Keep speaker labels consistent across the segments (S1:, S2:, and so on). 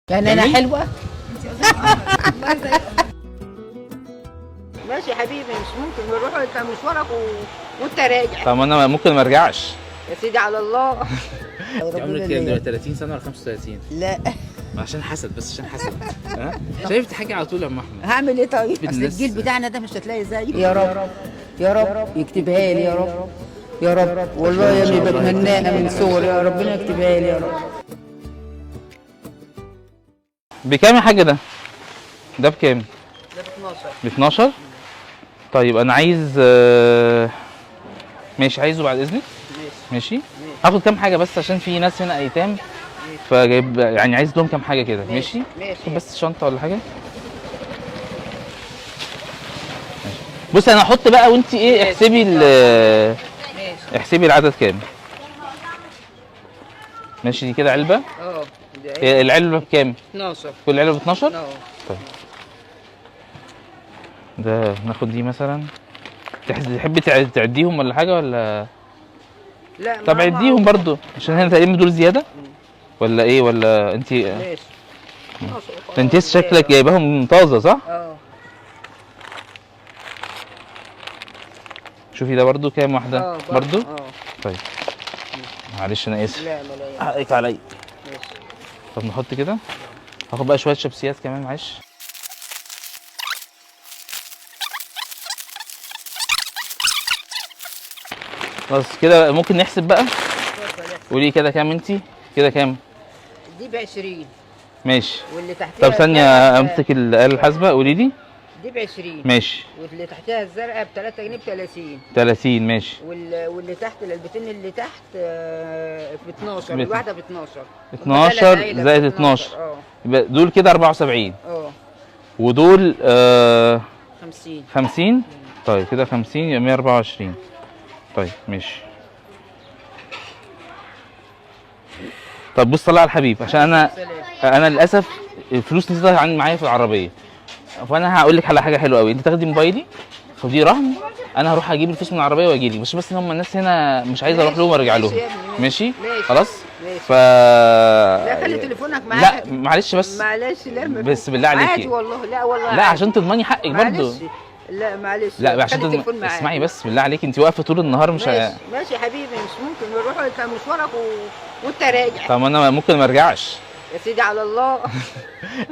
S1: يعني انا حلوه.
S2: ماشي يا حبيبي، مش ممكن نروح انت مشوارك وانت راجع.
S3: طب انا ممكن ما ارجعش.
S2: يا سيدي على الله.
S3: انت عمرك كام دلوقتي؟ 30 سنه ولا 35؟
S1: لا
S3: عشان حسد، بس عشان حسد. ها شايف حاجه على طول يا ام احمد.
S1: هعمل ايه طيب؟ اصل
S3: الناس-
S1: الجيل بتاعنا ده مش هتلاقي زيه. يا رب يا رب يكتبها لي يا رب يا رب، والله يا ابني بتمناها من صغري، يا ربنا يكتبها لي يا رب.
S3: بكام يا حاجه ده؟ ده بكام؟
S2: ده ب 12.
S3: ب 12. طيب انا عايز ماشي، عايزه بعد اذنك. ماشي هاخد كام حاجه بس عشان في ناس هنا ايتام، فجايب يعني عايز لهم كام حاجه كده. ماشي خد بس شنطه ولا حاجه. ماشي. بصي انا هحط بقى وانت ايه احسبي
S2: ماشي
S3: احسبي العدد كام. ماشي دي كده علبه. هي العلبه بكام؟
S2: 12.
S3: كل علبه ب 12.
S2: اه
S3: طيب ده ناخد دي مثلا. تحبي تعديهم ولا حاجه ولا؟
S2: لا
S3: طب عديهم برضو عشان هنا تقريبا دول زياده ولا ايه؟ ولا انت
S2: ماشي.
S3: انت شكلك جايباهم طازه صح؟
S2: اه
S3: شوفي ده برضو كام واحده؟ برضو
S2: اه
S3: طيب معلش انا اسف.
S2: لا ملايين.
S3: حقك عليا.
S2: ماشي
S3: طب نحط كده. هاخد بقى شويه شيبسيات كمان معلش. بس كده ممكن نحسب بقى. قولي كده كام انتي؟ كده كام؟
S2: دي ب 20
S3: ماشي.
S2: واللي تحتها
S3: طب ثانيه امسك الآلة الحاسبه. قولي لي.
S2: دي ب 20
S3: ماشي.
S2: واللي تحتها الزرقاء ب 3 جنيه ب 30.
S3: 30 ماشي.
S2: واللي تحت العلبتين اللي تحت ب 12.
S3: بت-
S2: الواحده ب 12.
S3: 12 زائد 12 يبقى دول كده 74
S2: اه
S3: ودول
S2: 50.
S3: 50. طيب كده 50 يبقى 124. طيب ماشي. طب بص طلع على الحبيب عشان انا للاسف الفلوس نسيتها عندي معايا في العربيه، فانا هقول لك على حاجه حلوه قوي. انت تاخدي موبايلي خديه رهن، انا هروح اجيب الفلوس من العربيه واجي لك. بس ان هم الناس هنا مش عايز اروح لهم وارجع لهم.
S2: ماشي يا ابني،
S3: ماشي
S2: ماشي.
S3: خلاص.
S2: ماشي.
S3: لا
S2: خلي تليفونك معاك.
S3: لا معلش بس
S2: معلش لا
S3: بس بالله عليكي.
S2: عادي والله. لا والله
S3: لا
S2: عادي.
S3: عشان تضمني حقك برضه.
S2: معلش. لا معلش.
S3: لا عشان
S2: خلي التليفون معاك.
S3: اسمعي بس بالله عليكي، انت واقفه طول النهار مش
S2: ماشي ماشي يا حبيبي، مش ممكن نروح انت مشوارك وانت راجع.
S3: طب انا ممكن ما ارجعش.
S2: يا سيدي على الله.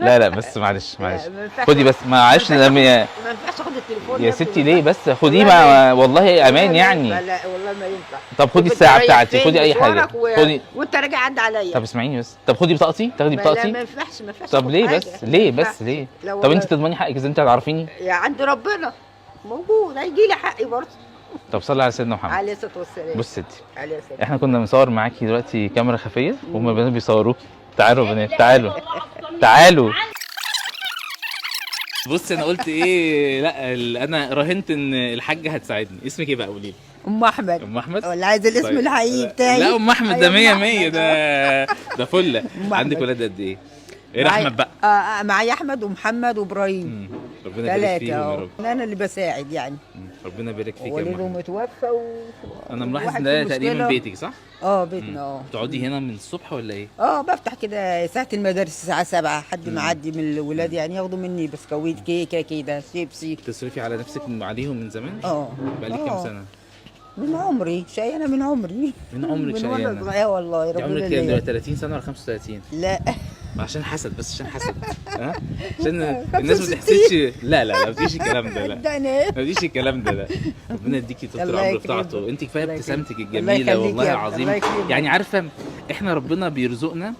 S3: لا بس معلش
S2: ما ينفعش.
S3: خدي بس معلش
S2: ما ينفعش اخد التليفون
S3: يا
S2: ابني.
S3: ستي ليه بس خديه
S2: والله
S3: والله امان
S2: ما
S3: يعني.
S2: ينفع. لا والله ما ينفع.
S3: طب خدي
S2: شوف
S3: الساعه
S2: انت رايح
S3: بتاعتي،
S2: فين
S3: خدي اي حاجه.
S2: مشوارك
S3: خدي.
S2: وانت راجع عدى عليا.
S3: طب اسمعيني بس. طب خدي بطاقتي، تاخدي
S2: لا
S3: بطاقتي.
S2: ما ينفعش ما ينفعش.
S3: طب
S2: آخد
S3: ليه
S2: حاجة.
S3: بس
S2: ما
S3: ليه
S2: ينفعش.
S3: بس ليه؟
S2: لا
S3: طب
S2: والله.
S3: انت تضمني حقك اذا انت هتعرفيني.
S2: يا عند ربنا موجود هيجي لي حقي برضه.
S3: طب صلي على سيدنا محمد.
S2: عليه الصلاه والسلام.
S3: بص ستي،
S2: عليه الصلاه.
S3: احنا كنا بنصور معاكي دلوقتي كاميرا خفيه وهم البنات بيصوروكي. تعالوا يا بنات تعالوا تعالوا. بص انا قلت ايه؟ لا انا راهنت ان الحاجه هتساعدني. اسمك ايه بقى؟ قولي لي.
S1: ام احمد.
S3: ام احمد
S1: ولا عايز الاسم
S3: طيب.
S1: الحقيقي بتاعي؟
S3: لا ام احمد ده
S1: أيوة،
S3: 100
S1: أم
S3: 100
S1: أحمد.
S3: ده فله.
S1: أم
S3: عندك
S1: أحمد.
S3: ولاد قد ايه؟ غير
S1: معايا-
S3: احمد بقى.
S1: معايا احمد ومحمد وابراهيم.
S3: ربنا يبارك
S1: 3
S3: فيهم يا
S1: اهو.
S3: رب.
S1: انا اللي بساعد يعني.
S3: ربنا يبارك فيك يا
S1: والده
S3: ام احمد.
S1: متوفى
S3: انا ملاحظ
S1: والواحد
S3: ان ده
S1: في
S3: تقريبا
S1: مشكلة.
S3: بيتك صح؟
S1: بيتنا
S3: بتقعدي هنا من الصبح ولا ايه؟
S1: بفتح كده ساعة المدارس الساعة 7 حد معدي من الولاد يعني ياخدوا مني بسكويت كيكة كده شيبسي.
S3: تصرفي على نفسك عليهم من زمان؟
S1: اه
S3: بقالك كام سنه؟
S1: من عمري شقيانة من عمري.
S3: من عمرك
S1: من وانا
S3: شقيانة.
S1: صغيرة والله
S3: انت
S1: ربنا
S3: عمرك كام
S1: يهديك.
S3: دلوقتي؟ 30 سنه ولا 35؟
S1: لا
S3: عشان حسد، بس عشان حسد. ها؟ عشان الناس ما تحسدش. لا ما فيش الكلام ده. لا
S1: اداني
S3: ما فيش الكلام ده. لا ربنا يديكي طول
S1: الله
S3: العمر
S1: يكرمك.
S3: بتاعته. انت كفايه
S1: الله
S3: ابتسامتك
S1: يكرمك.
S3: الجميله
S1: الله يخليك
S3: والله
S1: يا رب.
S3: العظيم.
S1: الله يكرمك.
S3: يعني عارفه احنا ربنا بيرزقنا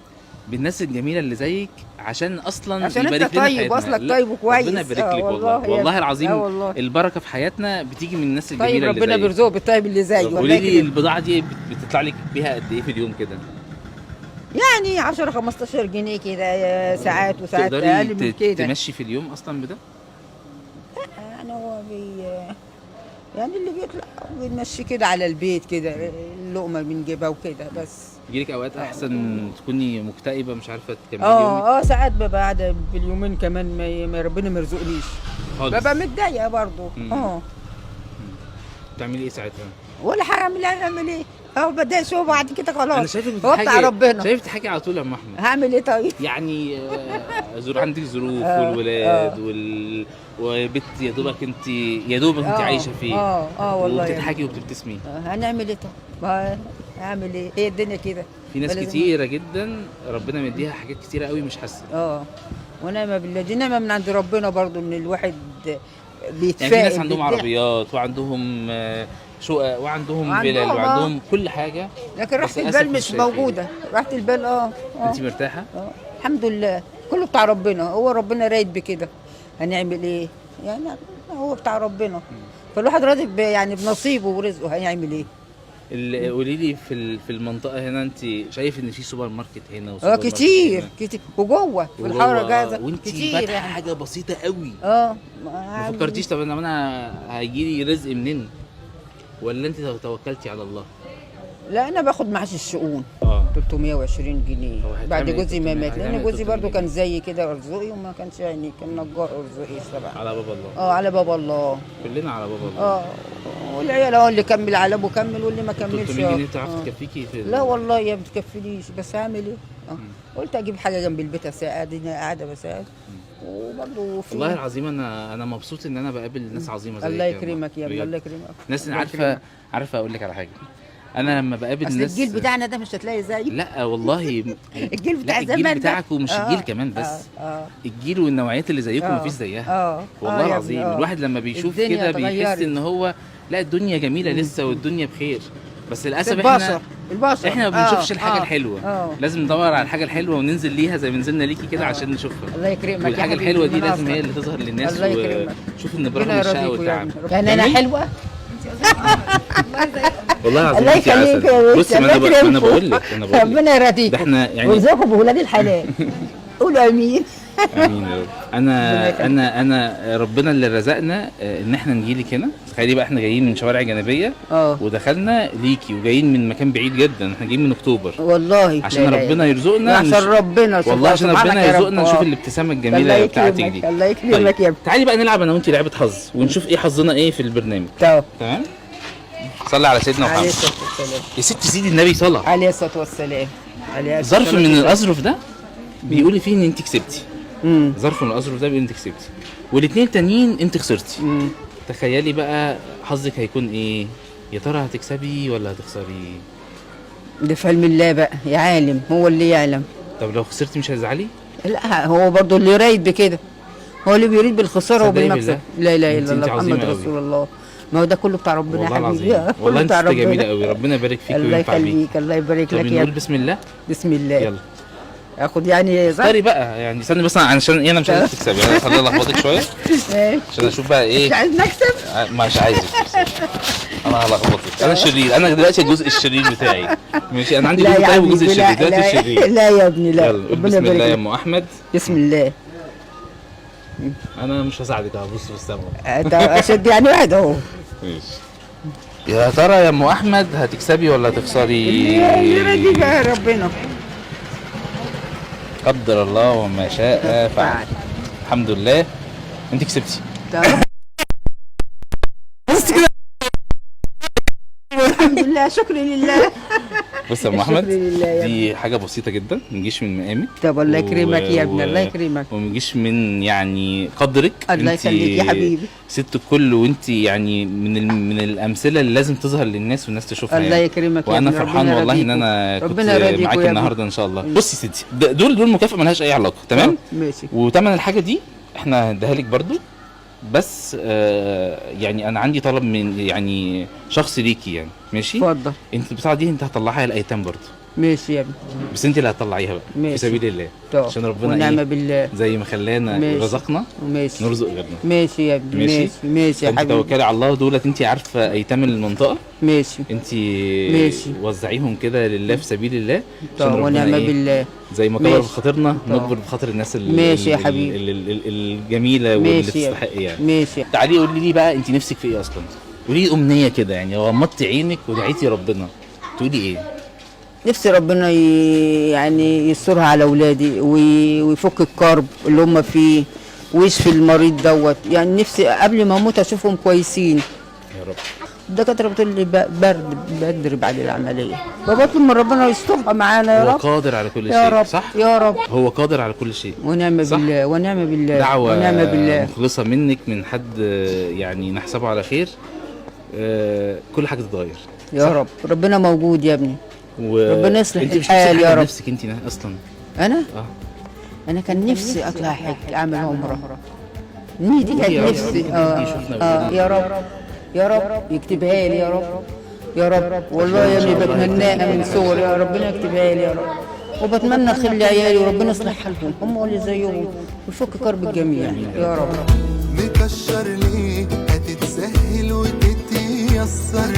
S3: بالناس الجميله اللي زيك عشان اصلا
S1: عشان انت
S3: يبارك لنا في
S1: طيب
S3: حياتنا.
S1: واصلك
S3: لا،
S1: طيب وكويس.
S3: ربنا يبارك لك والله
S1: والله
S3: والله العظيم.
S1: والله.
S3: البركه في حياتنا بتيجي من الناس الجميله
S1: طيب
S3: اللي
S1: ربنا
S3: زيك.
S1: بيرزقه بالطيب اللي زيه.
S3: قولي لي البضاعه دي بتطلع لك بيها قد ايه في اليوم كده؟
S1: يعني 10 15 جنيه كده ساعات وساعات اقل
S3: تقدري
S1: من كده.
S3: تمشي في اليوم اصلا بده؟
S1: يعني هو يعني اللي بيطلع بنمشي كده على البيت كده اللقمه بنجيبها وكده بس.
S3: يجيلك اوقات احسن تكوني مكتئبه مش عارفه تكملي يومك؟
S1: ساعات ببقى قاعده باليومين كمان ما ربنا ما يرزقنيش
S3: خالص.
S1: ببقى متضايقه برضه.
S3: بتعملي ايه ساعتها؟
S1: ولا حاجه اعمل ايه
S2: اهو بدأ اشوف بعد كده خلاص.
S3: انا شايفك
S2: هو بتاع ربنا.
S3: شايفك تحكي على طول يا ام احمد.
S2: هعمل ايه طيب؟
S3: يعني عندك ظروف والولاد وبنت يا دوبك انت عايشه فيه.
S2: والله
S3: وبتضحكي وبتبتسمي.
S2: هنعمل ايه طيب؟ هعمل ايه؟ هي الدنيا كده.
S3: في ناس كتيره جدا ربنا مديها حاجات كتيره قوي مش حاسه.
S2: ونعمه بالله، دي نعمه من عند ربنا برضو ان الواحد بيتفائل.
S3: يعني في ناس عندهم عربيات وعندهم شقق وعندهم فيلل وعندهم كل حاجه،
S2: لكن راحه البال مش موجوده. راحه البال
S3: انت مرتاحه؟
S2: الحمد لله، كله بتاع ربنا. هو ربنا رايد بكده، هنعمل ايه يعني؟ هو بتاع ربنا، فالواحد راضي يعني بنصيبه ورزقه، هيعمل ايه؟
S3: قولي لي في المنطقه هنا، انت شايف ان في سوبر ماركت هنا وسوبر ماركت
S2: كتير
S3: هنا.
S2: كتير وجوه في الحاره جاهزه
S3: وانت
S2: كتير
S3: فاتحه
S2: يعني.
S3: حاجه بسيطه قوي.
S2: ما
S3: فكرتيش طب انا هيجي لي رزق منين؟ ولا انت توكلتي على الله؟
S2: لا انا باخد معاش الشؤون 320 جنيه بعد جوزي ما مات، لان جوزي برضو كان زي كده ارزقي، وما كانش يعني كان نجار ارزقي سبع.
S3: على باب الله.
S2: على باب الله،
S3: كلنا على باب الله.
S2: والعيال اللي كمل على ابوه كمل، واللي ما كملش
S3: 300 جنيه تعرف تكفيكي
S2: لا والله يا ما بتكفينيش، بس هعمل ايه؟ قلت اجيب حاجه جنب البيت اساعد، انا قاعده بساعد. وبرضه
S3: والله العظيم انا مبسوط ان انا بقابل ناس عظيمه زيك.
S2: الله يكرمك يا ابني، الله يكرمك.
S3: ناس عارفه اقول لك على حاجه، انا لما بقابل
S2: ناس
S3: الجيل
S2: بتاعنا ده مش هتلاقي زيه.
S3: لا والله
S2: الجيل بتاع زمان
S3: الجيل بتاعك ومش الجيل كمان بس الجيل والنوعيات اللي زيكم مفيش زيها. والله العظيم الواحد لما بيشوف كده بيحس ان هو لا الدنيا جميله لسه والدنيا بخير، بس للاسف
S2: البشر
S3: احنا ما بنشوفش الحاجه الحلوه. لازم ندور على الحاجه الحلوه وننزل ليها زي ما نزلنا ليكي كده عشان نشوفها.
S2: الله يكرمك.
S3: والحاجه الحلوه دي لازم هي اللي تظهر للناس، وشوف ان برغم الشقه والتعب
S2: يعني انا حلوه.
S3: والله العظيم
S2: الله يخليك يا بنتي.
S3: بصي انا بقول لك
S2: ربنا يرضيك.
S3: ده احنا يعني
S2: ويرزقكم بولاد الحلال. قولوا امين.
S3: امين يا رب. انا ربنا اللي رزقنا ان احنا نجي لك هنا. تخيلي بقى احنا جايين من شوارع جانبيه ودخلنا ليكي، وجايين من مكان بعيد جدا، احنا جايين من اكتوبر
S2: والله
S3: عشان ربنا يرزقنا.
S2: عشان ربنا
S3: والله عشان ربنا يرزقنا نشوف الابتسامه الجميله بتاعتك دي.
S2: الله يكرمك يا ابني.
S3: تعالي بقى نلعب انا وانت لعبه حظ ونشوف ايه حظنا ايه في البرنامج. تمام. صلي على سيدنا محمد.
S2: عليه الصلاه والسلام.
S3: يا ست سيدي النبي صلى
S2: عليه الصلاه والسلام.
S3: ظرف من الاظرف ده بيقول فيه ان انت كسبتي. ظرف من الاظرف ده بيقول انت كسبتي، والاثنين تانيين انت خسرتي. تخيلي بقى حظك هيكون ايه؟ يا ترى هتكسبي ولا هتخسري؟
S2: ده في علم الله بقى يا عالم، هو اللي يعلم.
S3: طب لو خسرتي مش هتزعلي؟
S2: لا هو برضه اللي يريد بكده، هو اللي بيريد بالخساره وبالمكسب. لا اله الا الله محمد رسول الله. ما هو ده كله بتاع ربنا يا حبيبي.
S3: والله انت جميله قوي، ربنا يبارك فيك وينفع بيك.
S2: الله يخليك، الله يبارك لك.
S3: نقول بسم الله.
S2: بسم الله.
S3: يلا
S2: اخد يعني
S3: اختاري بقى، يعني استني بس عشان انا مش عايز تكسبي، يعني خليني الخبطك شويه عشان اشوف بقى ايه.
S2: مش عايز نكسب؟
S3: مش عايزك انا هلخبطك. انا شرير، انا دلوقتي الجزء الشرير بتاعي ماشي. انا عندي جزء طيب وجزء شرير، دلوقتي الشرير.
S2: لا يا ابني لا.
S3: يلا بسم الله يا ام احمد.
S2: بسم الله.
S3: انا مش هساعدك، هبص في السما.
S2: طب اشد يعني واحد اهو.
S3: ماشي. يا ترى يا ام احمد هتكسبي ولا هتخسري؟
S2: يرضي بقى ربنا.
S3: قدر الله وما شاء فعل. الحمد لله انت كسبتي.
S2: الحمد لله، شكرا لله.
S3: بص يا ام احمد، دي حاجه بسيطه جدا، ما نجيش من مقامك.
S2: طب الله يكرمك يا ابني، الله يكرمك.
S3: وما نجيش من يعني قدرك.
S2: الله يخليك يا حبيبي.
S3: ست الكل، وانت يعني من الامثله اللي لازم تظهر للناس والناس تشوفها.
S2: الله يكرمك
S3: وانا فرحان والله ان انا كنت معاكي النهارده ان شاء الله. بصي يا ستي، دول مكافاه مالهاش اي علاقه. تمام
S2: ماشي.
S3: وثمن الحاجه دي احنا هنديها لك برضو، بس يعني انا عندي طلب من يعني شخص ليكي يعني. ماشي اتفضل. انت البتاعه دي انت هتطلعيها الايتام برضو.
S2: ماشي يا ابني،
S3: بس انت اللي هتطلعيها بقى. ماشي. في سبيل الله. عشان ربنا ونعم بالله زي ما خلانا ورزقنا نرزق غيرنا.
S2: ماشي يا ابني. ماشي ماشي يا حبيبي.
S3: توكلي على الله. دولت انت عارفه ايتام المنطقه.
S2: ماشي.
S3: انت وزعيهم كده لله في سبيل الله
S2: عشان ونعم بالله.
S3: زي ما كبر بخاطرنا نكبر بخاطر الناس
S2: ماشي يا حبيبي
S3: الجميله واللي تستحق يعني.
S2: ماشي.
S3: تعالي قولي لي بقى انت نفسك في ايه اصلا؟ قولي لي امنيه كده، يعني لو غمضتي عينك ودعيتي ربنا تقولي ايه؟
S2: نفسي ربنا يعني يسترها على اولادي ويفك الكرب اللي هم فيه ويشفي المريض دوت. يعني نفسي قبل ما اموت اشوفهم كويسين
S3: يا رب.
S2: الدكاتره بتقول لي برد بدري بعد العمليه، فبطلب من ربنا يسترها معانا يا
S3: هو
S2: رب.
S3: قادر على كل
S2: يا
S3: شيء،
S2: رب
S3: صح؟
S2: يا رب،
S3: هو قادر على كل شيء.
S2: ونعم
S3: صح؟
S2: بالله ونعم بالله
S3: دعوة
S2: ونعم بالله.
S3: مخلصة منك من حد يعني نحسبه على خير. كل حاجة تتغير.
S2: يا رب ربنا موجود يا ابني. ربنا يصلح
S3: انت مش
S2: الحال يا رب.
S3: نفسك انت اصلا؟
S2: انا
S3: اه
S2: انا كان نفسي اطلع حج اعمل عمره، دي كانت
S3: يا رب
S2: نفسي.
S3: يشوفنا
S2: يا رب يا رب يكتبها لي يا رب يا رب. والله يا ابني بتمناها من صغري، يا ربنا يكتبها لي يا رب. وبتمنى الخير لعيالي وربنا يصلح حالهم هم واللي زيهم ويفك كرب الجميع يا رب.
S4: مكشر ليه هتتسهل وتتيسر